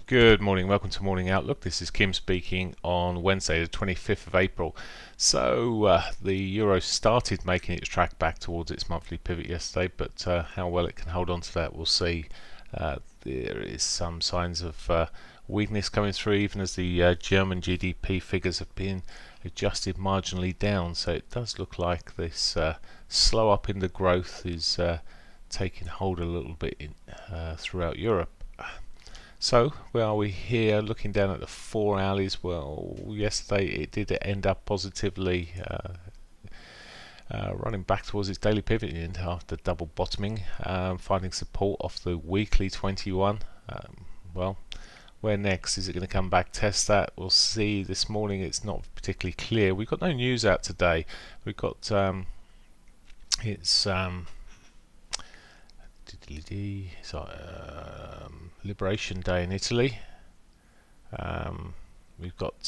Good morning, welcome to Morning Outlook. This is Kim speaking on Wednesday, the 25th of April. So the euro started making its track back towards its monthly pivot yesterday, but how well it can hold on to that, we'll see. There is some signs of weakness coming through, even as the German GDP figures have been adjusted marginally down. So it does look like this slow up in the growth is taking hold a little bit throughout Europe. So where are we here? Looking down at the 4 hourlies. Well, yesterday it did end up positively running back towards its daily pivot end after double bottoming, finding support off the weekly 21. Well, where next? Is it going to come back, test that? We'll see. This morning it's not particularly clear. We've got no news out today. We've got Liberation Day in Italy. We've got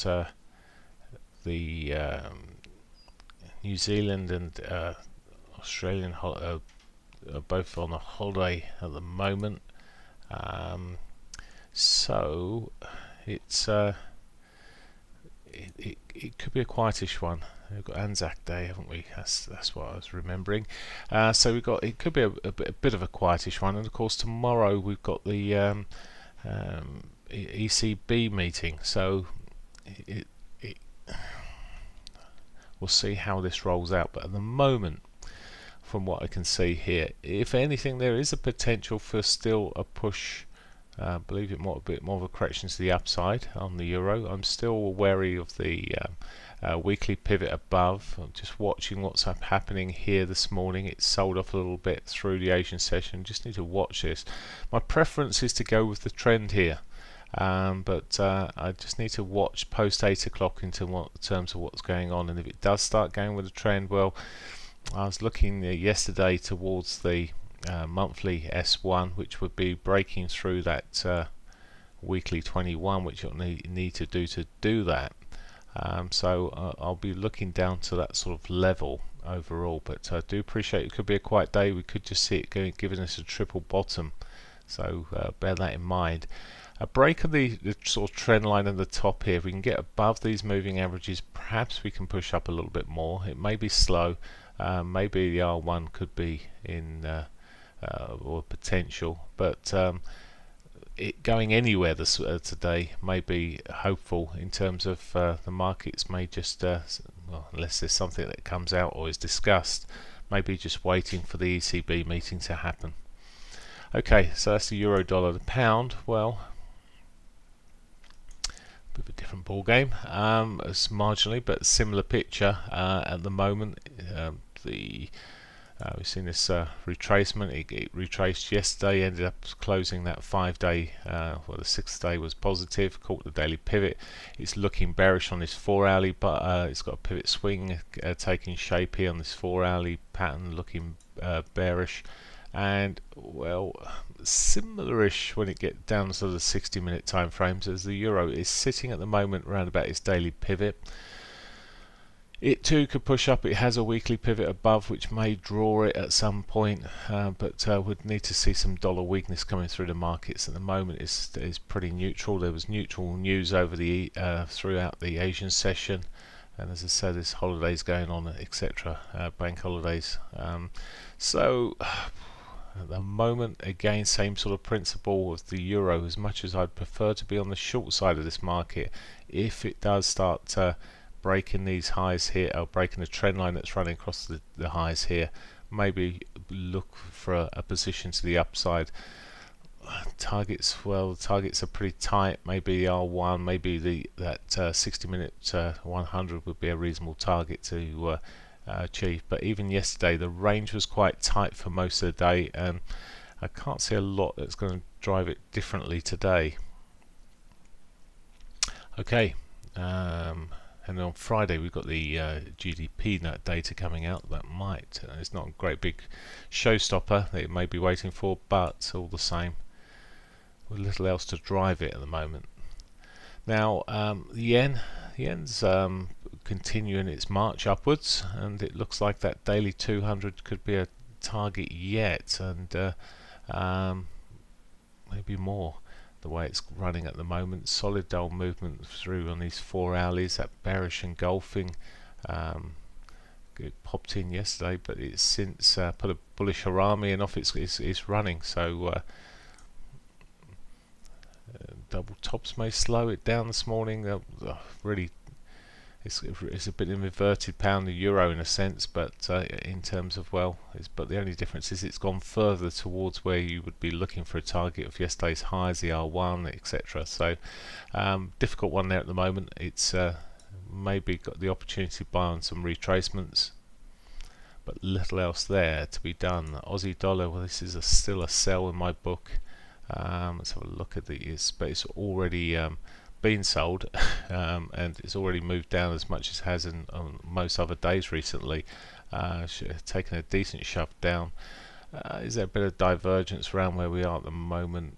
the New Zealand and Australian are both on a holiday at the moment. So it's it could be a quietish one. We've got Anzac Day, haven't we? That's what I was remembering. So we've got, it could be a bit of a quietish one, and of course tomorrow we've got the ECB meeting. So we'll see how this rolls out. But at the moment, from what I can see here, if anything, there is a potential for still a push. Believe it, a bit more of a correction to the upside on the euro. I'm still wary of the weekly pivot above. I'm just watching what's happening here this morning. It's sold off a little bit through the Asian session. Just need to watch this. My preference is to go with the trend here, but I just need to watch post 8 o'clock in terms of what's going on. And if it does start going with the trend, well, I was looking yesterday towards the monthly S1, which would be breaking through that weekly 21, which you'll need to do that. So I'll be looking down to that sort of level overall, but I do appreciate it could be a quiet day. We could just see it giving us a triple bottom, so bear that in mind. A break of the sort of trend line in the top here, if we can get above these moving averages, perhaps we can push up a little bit more. It may be slow, maybe the R1 could be in or potential, but it going anywhere today may be hopeful in terms of the markets may just well, unless there's something that comes out or is discussed, maybe just waiting for the ECB meeting to happen. Okay, so that's the euro dollar. The pound, well, a bit of a different ball game. It's marginally, but similar picture at the moment. We've seen this retracement. It retraced yesterday, ended up closing that 5-day, well, the 6th day was positive, caught the daily pivot. It's looking bearish on this 4-hourly, but it's got a pivot swing taking shape here on this 4-hourly pattern, looking bearish. And, well, similar-ish when it gets down to the 60-minute time frames, as the euro is sitting at the moment around about its daily pivot. It too could push up. It has a weekly pivot above, which may draw it at some point, but would need to see some dollar weakness coming through the markets. At the moment, is pretty neutral. There was neutral news over the throughout the Asian session, and as I said, there's holidays going on, etc. Bank holidays. So at the moment, again, same sort of principle of the euro. As much as I'd prefer to be on the short side of this market, if it does start breaking these highs here, or breaking the trend line that's running across the highs here, maybe look for a position to the upside. Targets, well, the targets are pretty tight. Maybe R1, maybe that 60-minute 100 would be a reasonable target to achieve. But even yesterday, the range was quite tight for most of the day, and I can't see a lot that's going to drive it differently today. Okay. And on Friday we've got the GDP data coming out. That might, it's not a great big showstopper that it may be waiting for, but all the same, with little else to drive it at the moment. Now the yen's continuing its march upwards, and it looks like that daily 200 could be a target yet, and maybe more. the way it's running at the moment. Solid dull movement through on these 4 hourlies, that bearish engulfing. It popped in yesterday, but it's since put a bullish harami and off it's running. So double tops may slow it down this morning. Really, it's a bit of an inverted pound to euro in a sense, but in terms of but the only difference is it's gone further towards where you would be looking for a target of yesterday's highs, the R1, etc. So difficult one there at the moment. It's maybe got the opportunity to buy on some retracements, but little else there to be done. Aussie dollar, well, this is still a sell in my book. Let's have a look at these, but it's already been sold and it's already moved down as much as it has on most other days recently. Taken a decent shove down. Is there a bit of divergence around where we are at the moment?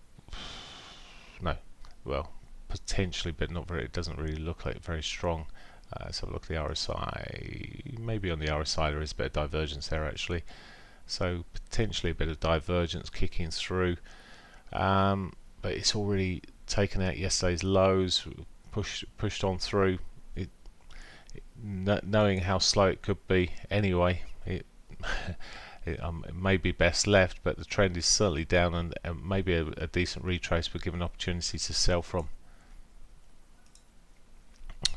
No. Well, potentially, but not very. It doesn't really look like very strong. Let's have a look at the RSI. Maybe on the RSI there is a bit of divergence there actually. So potentially a bit of divergence kicking through. But it's already taken out yesterday's lows, pushed on through. Knowing how slow it could be anyway, it may be best left, but the trend is certainly down, and maybe a decent retrace would give an opportunity to sell from.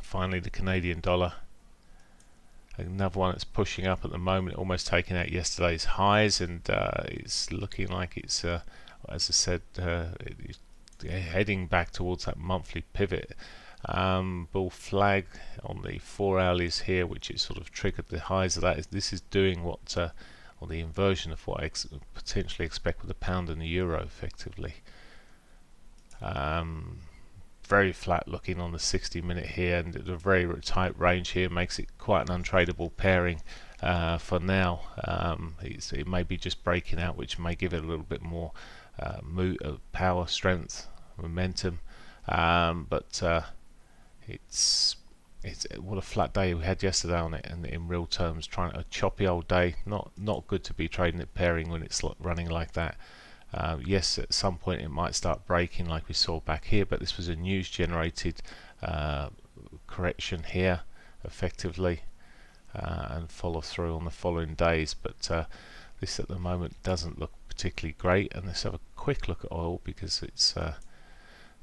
Finally, the Canadian dollar, another one that's pushing up at the moment, almost taking out yesterday's highs, and it's looking like it's, as I said, heading back towards that monthly pivot. Bull flag on the 4 hourlies here, which is sort of triggered the highs of that. This is doing what, or the inversion of what I potentially expect with the pound and the euro, effectively. Very flat looking on the 60-minute here, and the very tight range here makes it quite an untradeable pairing for now. It may be just breaking out, which may give it a little bit more power, strength, momentum, but it's what a flat day we had yesterday on it, and in real terms, trying a choppy old day. Not good to be trading it pairing when it's running like that. Yes, at some point it might start breaking like we saw back here, but this was a news generated correction here effectively, and follow through on the following days. But this at the moment doesn't look particularly great. And let's have a quick look at oil, because it's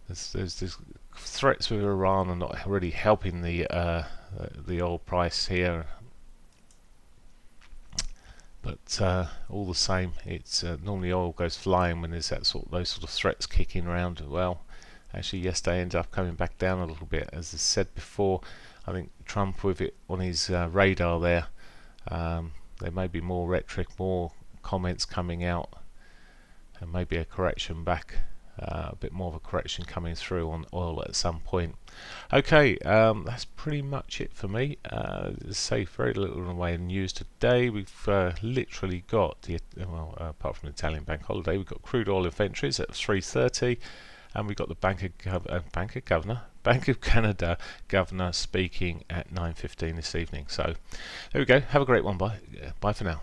there's threats with Iran are not really helping the oil price here. But all the same, it's normally oil goes flying when there's those sort of threats kicking around. Well, actually yesterday ended up coming back down a little bit. As I said before, I think Trump with it on his radar there, there may be more rhetoric, more comments coming out, and maybe a correction back, a bit more of a correction coming through on oil at some point. Okay, that's pretty much it for me. Say very little in the way of news today. We've literally got apart from the Italian bank holiday, we've got crude oil inventories at 3:30, and we've got the Bank of Canada governor speaking at 9:15 this evening. So there we go. Have a great one. Bye for now.